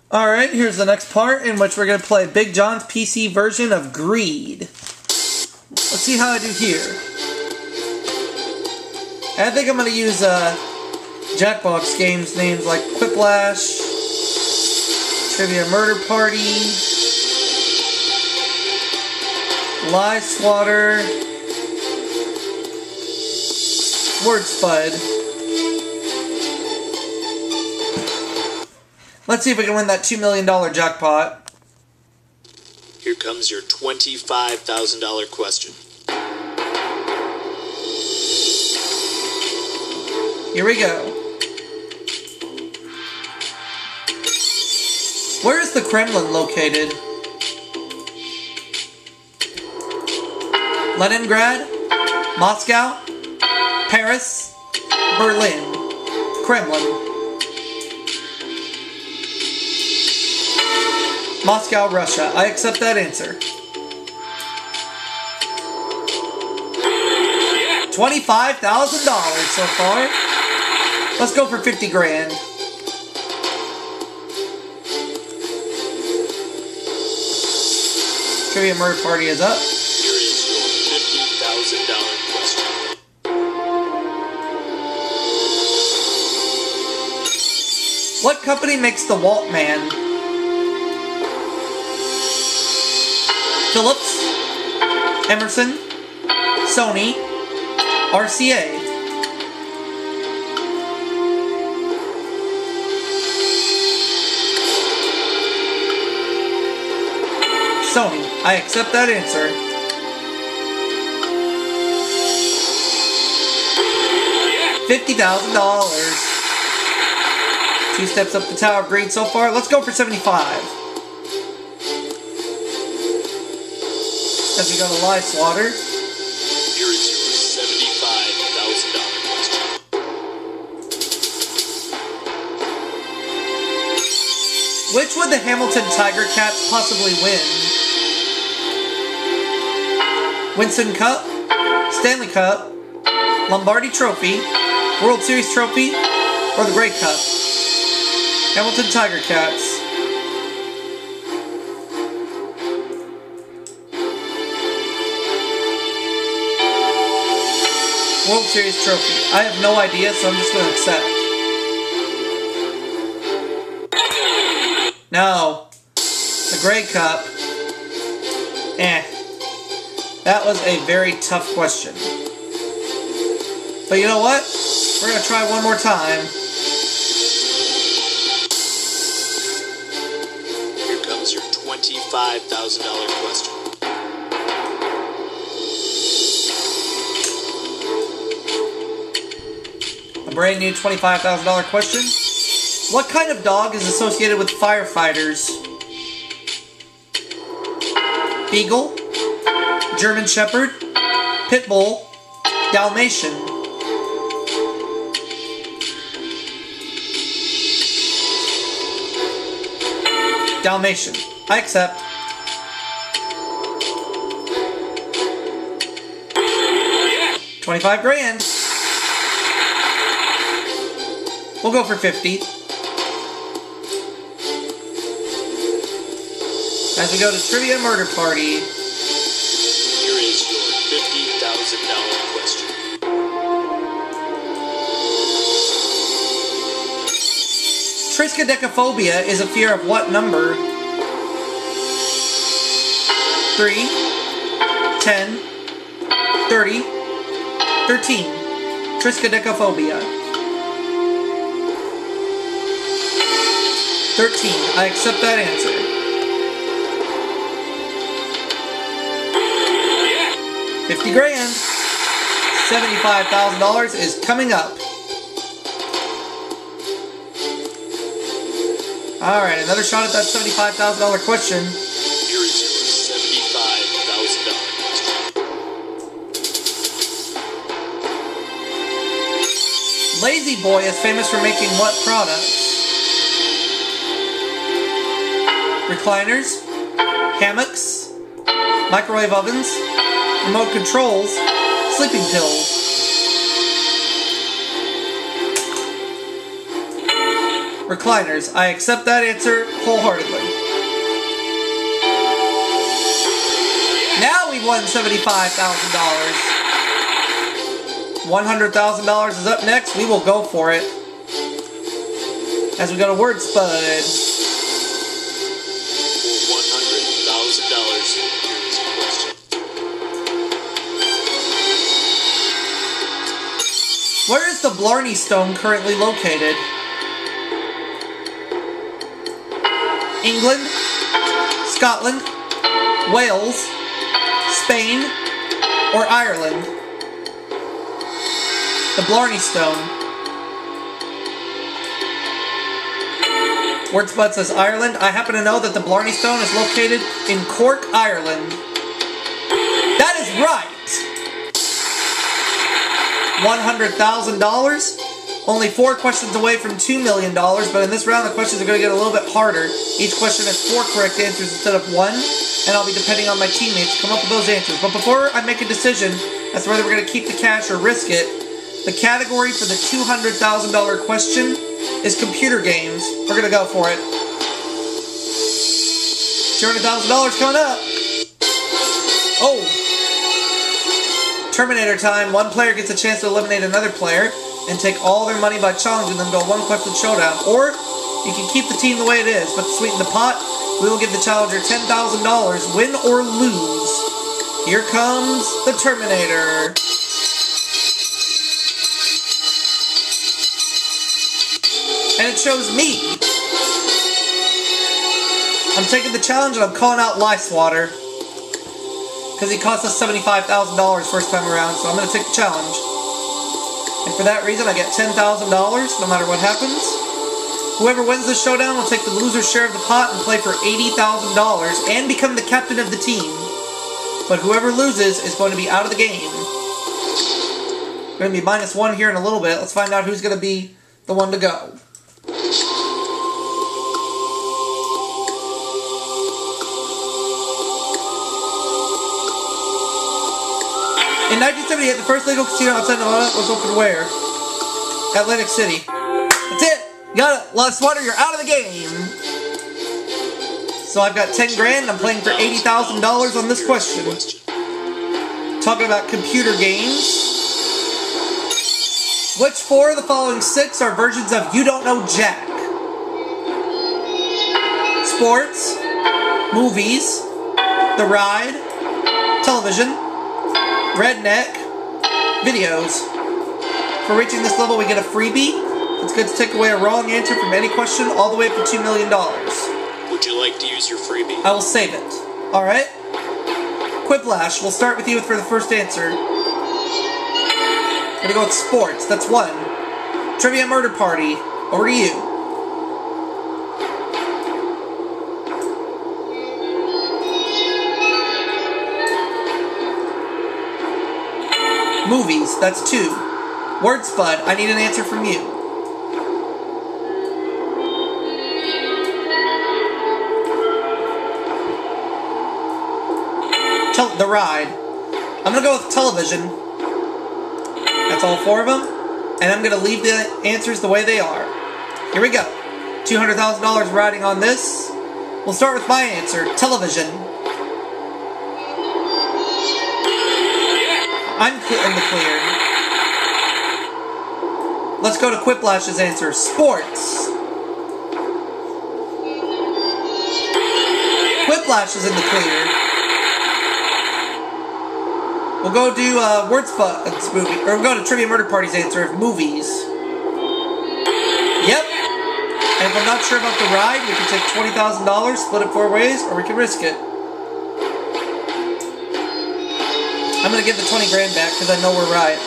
Alright, here's the next part in which we're going to play BigJon's PC version of Greed. Let's see how I do here. I think I'm going to use Jackbox games names like Quiplash, Trivia Murder Party, Lie Swatter, Word Spud. Let's see if we can win that $2 million jackpot. Here comes your $25,000 question. Here we go. Where is the Kremlin located? Leningrad, Moscow, Paris, Berlin, Kremlin. Moscow, Russia. I accept that answer. $25,000 so far. Let's go for 50 grand. Trivia Murder Party is up. Here is your $50,000 question. What company makes the Walkman? Philips, Emerson, Sony, RCA. Sony. I accept that answer. $50,000. 2 steps up the tower of greed so far. Let's go for 75. As we go to Lie Swatter. Here is your $75,000 question. Which would the Hamilton Tiger Cats possibly win? Winston Cup, Stanley Cup, Lombardi Trophy, World Series Trophy, or the Grey Cup? Hamilton Tiger Cats. World Series Trophy. I have no idea, so I'm just going to accept. No. The Grey Cup. That was a very tough question. But you know what? We're going to try one more time. Here comes your $25,000 question. A brand new $25,000 question. What kind of dog is associated with firefighters? Beagle, German Shepherd, Pit Bull, Dalmatian. Dalmatian. I accept. $25 grand. We'll go for 50. As we go to Trivia Murder Party. Here is your $50,000 question. Triskaidekaphobia is a fear of what number? 3, 10, 30, 13. Triskaidekaphobia. 13. I accept that answer. $50 grand. $75,000 is coming up. Alright, another shot at that $75,000 question. Here is your $75,000 question. Lazy Boy is famous for making what products? Recliners, hammocks, microwave ovens, remote controls, sleeping pills. Recliners. I accept that answer wholeheartedly. Now we've won $75,000. $100,000 is up next. We will go for it. As we go to Word Spud. $100,000. Here's the question. Where is the Blarney Stone currently located? England, Scotland, Wales, Spain, or Ireland? The Blarney Stone. Wordspud says Ireland. I happen to know that the Blarney Stone is located in Cork, Ireland. That is right! $100,000. Only 4 questions away from $2 million, but in this round the questions are going to get a little bit harder. Each question has 4 correct answers instead of 1, and I'll be depending on my teammates to come up with those answers. But before I make a decision as to whether we're going to keep the cash or risk it, the category for the $200,000 question is computer games. We're going to go for it. $200,000 coming up. Oh! Terminator time. One player gets a chance to eliminate another player and take all their money by challenging them to a 1-question showdown. Or, you can keep the team the way it is, but to sweeten the pot, we will give the challenger $10,000, win or lose. Here comes the Terminator. And it shows me. I'm taking the challenge and I'm calling out Lyswatter. Because he cost us $75,000 first time around, so I'm going to take the challenge. And for that reason, I get $10,000 no matter what happens. Whoever wins this showdown will take the loser's share of the pot and play for $80,000 and become the captain of the team. But whoever loses is going to be out of the game. We're going to be -1 here in a little bit. Let's find out who's going to be the one to go. In 1978, the first legal casino outside Nevada was opened where? Atlantic City. That's it! You got it! Lyswatter, you're out of the game! So I've got 10 grand, I'm playing for $80,000 on this question. Talking about computer games. Which 4 of the following 6 are versions of You Don't Know Jack? Sports, movies, The Ride, television, redneck, videos. For reaching this level, we get a freebie. It's good to take away a wrong answer from any question all the way up to $2 million. Would you like to use your freebie? I will save it. Alright? Quiplash, we'll start with you for the first answer. Gonna go with sports. That's 1. Trivia Murder Party. Over to you. Movies. That's 2. Word Spud. I need an answer from you. The Ride. I'm gonna go with television. That's all 4 of them. And I'm gonna leave the answers the way they are. Here we go. $200,000 riding on this. We'll start with my answer. Television. I'm in the clear. Let's go to Quiplash's answer. Sports. Quiplash is in the clear. We'll go do Wordspud's movie, or we'll go to Trivia Murder Party's answer of movies. Yep. And if I'm not sure about The Ride, we can take $20,000, split it 4 ways, or we can risk it. I'm going to give the 20 grand back because I know we're right.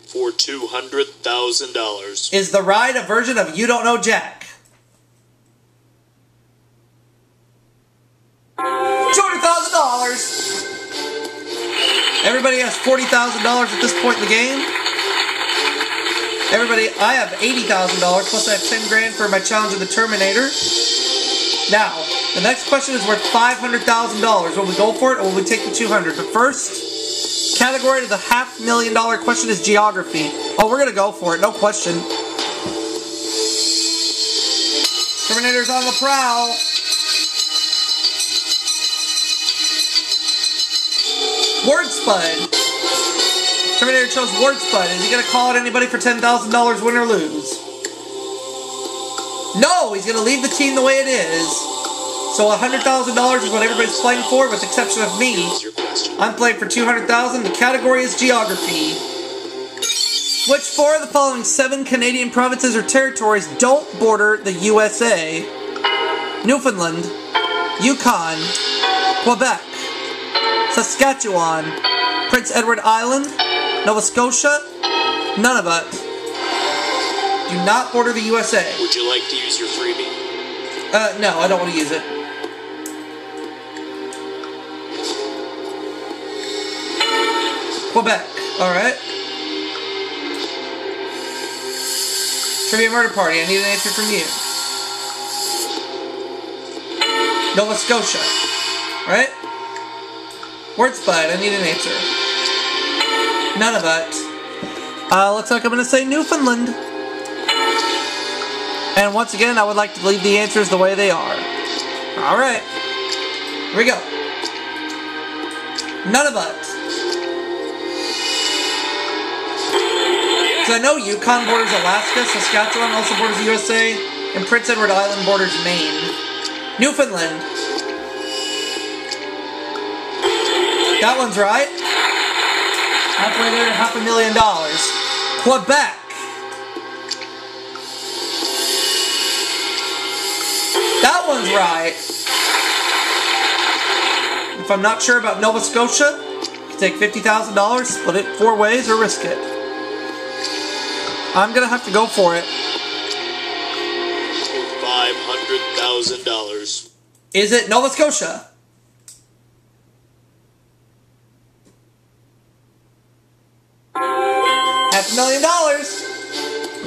For $200,000. Is The Ride a version of You Don't Know Jack? $200,000! Everybody has $40,000 at this point in the game. Everybody, I have $80,000, plus I have 10 grand for my challenge of the Terminator. Now, the next question is worth $500,000. Will we go for it, or will we take the 200? But first, category to the $500,000 question is geography. Oh, we're going to go for it, no question. Terminator's on the prowl. Word Spud. Terminator chose Word Spud. Is he going to call out anybody for $10,000 win or lose? No, he's going to leave the team the way it is. So $100,000 is what everybody's playing for, with the exception of me. I'm playing for $200,000. The category is Geography. Which 4 of the following 7 Canadian provinces or territories don't border the USA? Newfoundland, Yukon, Quebec, Saskatchewan, Prince Edward Island, Nova Scotia, Nunavut. Do not border the USA. Would you like to use your freebie? No, I don't want to use it. Quebec, alright. Trivia Murder Party, I need an answer from you. Nova Scotia, alright? Word Spud, I need an answer. Nunavut. Looks like I'm going to say Newfoundland. And once again, I would like to leave the answers the way they are. Alright. Here we go. Nunavut. So I know Yukon borders Alaska, Saskatchewan also borders the USA, and Prince Edward Island borders Maine. Newfoundland. That one's right. Halfway there to $500,000. Quebec. That one's right. If I'm not sure about Nova Scotia, you take $50,000, split it 4 ways, or risk it. I'm gonna have to go for it. $500,000. Is it Nova Scotia? $500,000.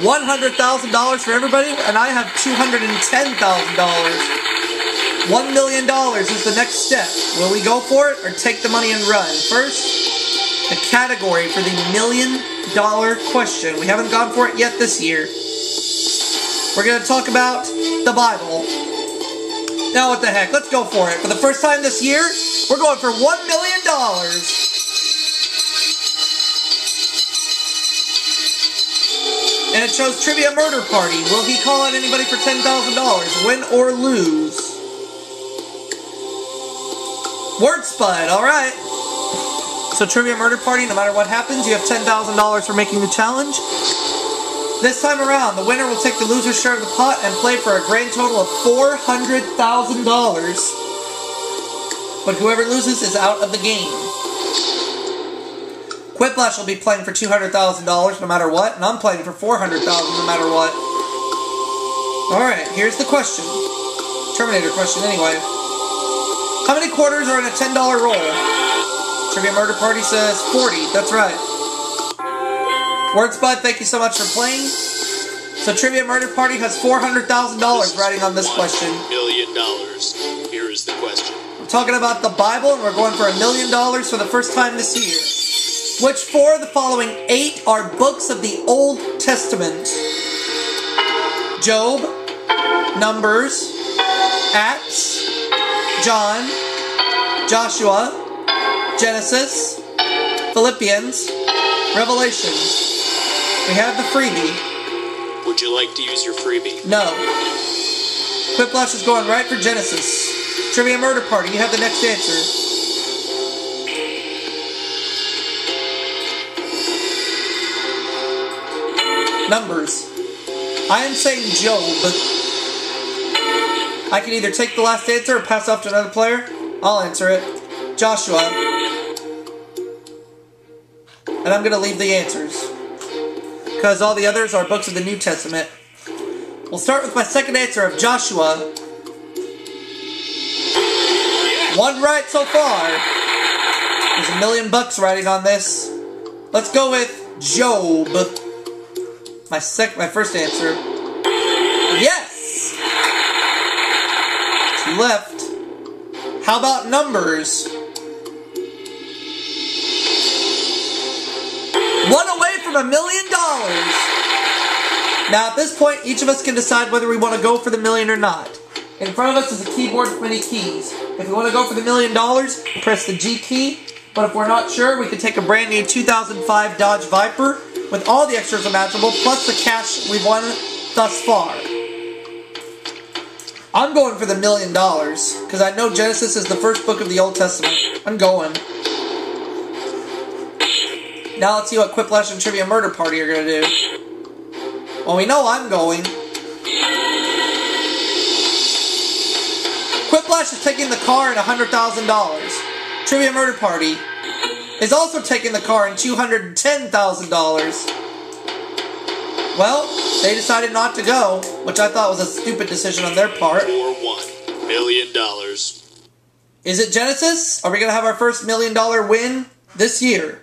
$100,000 for everybody, and I have $210,000. $1 million is the next step. Will we go for it or take the money and run? First, the category for the $1 million question. We haven't gone for it yet this year. We're going to talk about the Bible. Now what the heck, let's go for it. For the first time this year, we're going for $1 million. And it shows Trivia Murder Party. Will he call out anybody for $10,000? Win or lose? Word Spud, alright. So Trivia Murder Party, no matter what happens, you have $10,000 for making the challenge. This time around, the winner will take the loser's share of the pot and play for a grand total of $400,000. But whoever loses is out of the game. Quiplash will be playing for $200,000 no matter what, and I'm playing for $400,000 no matter what. Alright, here's the question. Terminator question, anyway. How many quarters are in a $10 roll? Trivia Murder Party says 40. That's right. Word Spud, thank you so much for playing. So Trivia Murder Party has $400,000 riding on this question. $1 million. Here is the question. We're talking about the Bible, and we're going for $1 million for the first time this year. Which 4 of the following 8 are books of the Old Testament? Job, Numbers, Acts, John, Joshua, Genesis, Philippians, Revelation. We have the freebie. Would you like to use your freebie? No. Quiplash is going right for Genesis. Trivia Murder Party, you have the next answer. Numbers. I am saying Job. I can either take the last answer or pass off to another player. I'll answer it. Joshua. And I'm going to leave the answers, because all the others are books of the New Testament. We'll start with my second answer of Joshua. One right so far. There's $1 million riding on this. Let's go with Job. My first answer. Yes! 2 left. How about Numbers? 1 away from $1 million. Now at this point, each of us can decide whether we want to go for the million or not. In front of us is a keyboard with many keys. If we want to go for the $1 million, press the G key. But if we're not sure, we can take a brand new 2005 Dodge Viper with all the extras imaginable, plus the cash we've won thus far. I'm going for the $1 million, because I know Genesis is the first book of the Old Testament. I'm going. Now let's see what Quiplash and Trivia Murder Party are going to do. Well, we know I'm going. Quiplash is taking the car and $100,000. Trivia Murder Party is also taking the car and $210,000. Well, they decided not to go, which I thought was a stupid decision on their part. For $1 million. Is it Genesis? Are we going to have our first $1 million win this year?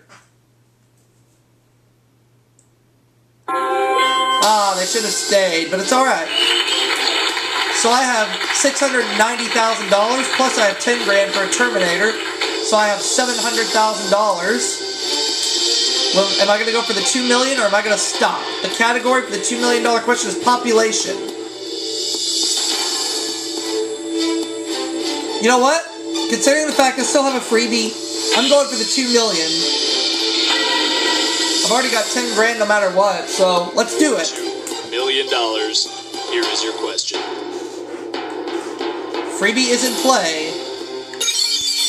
Ah, they should have stayed, but it's alright. So I have $690,000, plus I have $10 grand for a Terminator, so I have $700,000. Well, am I going to go for the $2 million, or am I going to stop? The category for the $2 million question is population. You know what? Considering the fact I still have a freebie, I'm going for the $2 million. I've already got 10 grand no matter what, so let's do it. $1 million. Here is your question. Freebie is in play.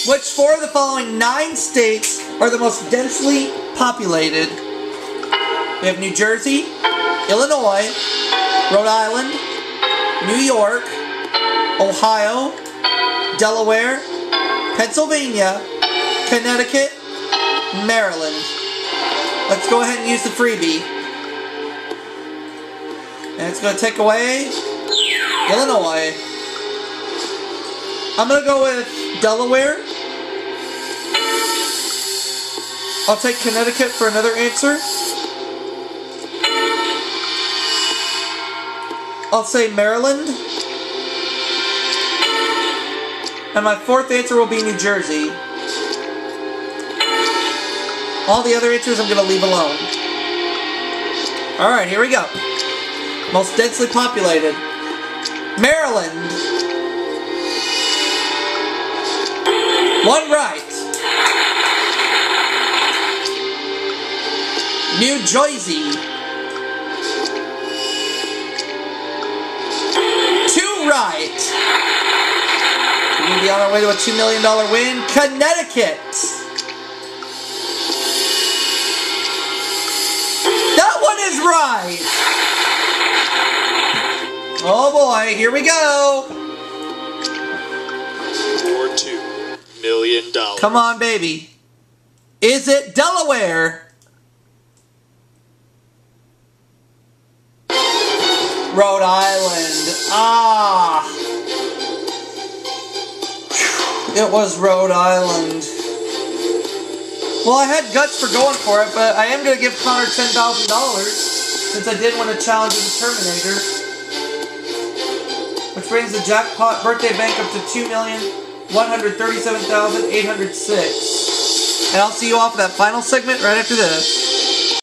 Which 4 of the following 9 states are the most densely populated? We have New Jersey, Illinois, Rhode Island, New York, Ohio, Delaware, Pennsylvania, Connecticut, Maryland. Let's go ahead and use the freebie. And it's going to take away Illinois. I'm going to go with Delaware. I'll take Connecticut for another answer. I'll say Maryland. And my 4th answer will be New Jersey. All the other answers I'm going to leave alone. Alright, here we go. Most densely populated. Maryland. 1 right. New Jersey. 2 right. We'll be on our way to a $2 million win. Connecticut. That one is right. Oh boy, here we go. For $2 million. Come on, baby. Is it Delaware? Rhode Island. Ah. It was Rhode Island. Well, I had guts for going for it, but I am going to give Connor $10,000 since I did win a challenge in the Terminator. Which brings the jackpot birthday bank up to $2,137,806. And I'll see you off for that final segment right after this.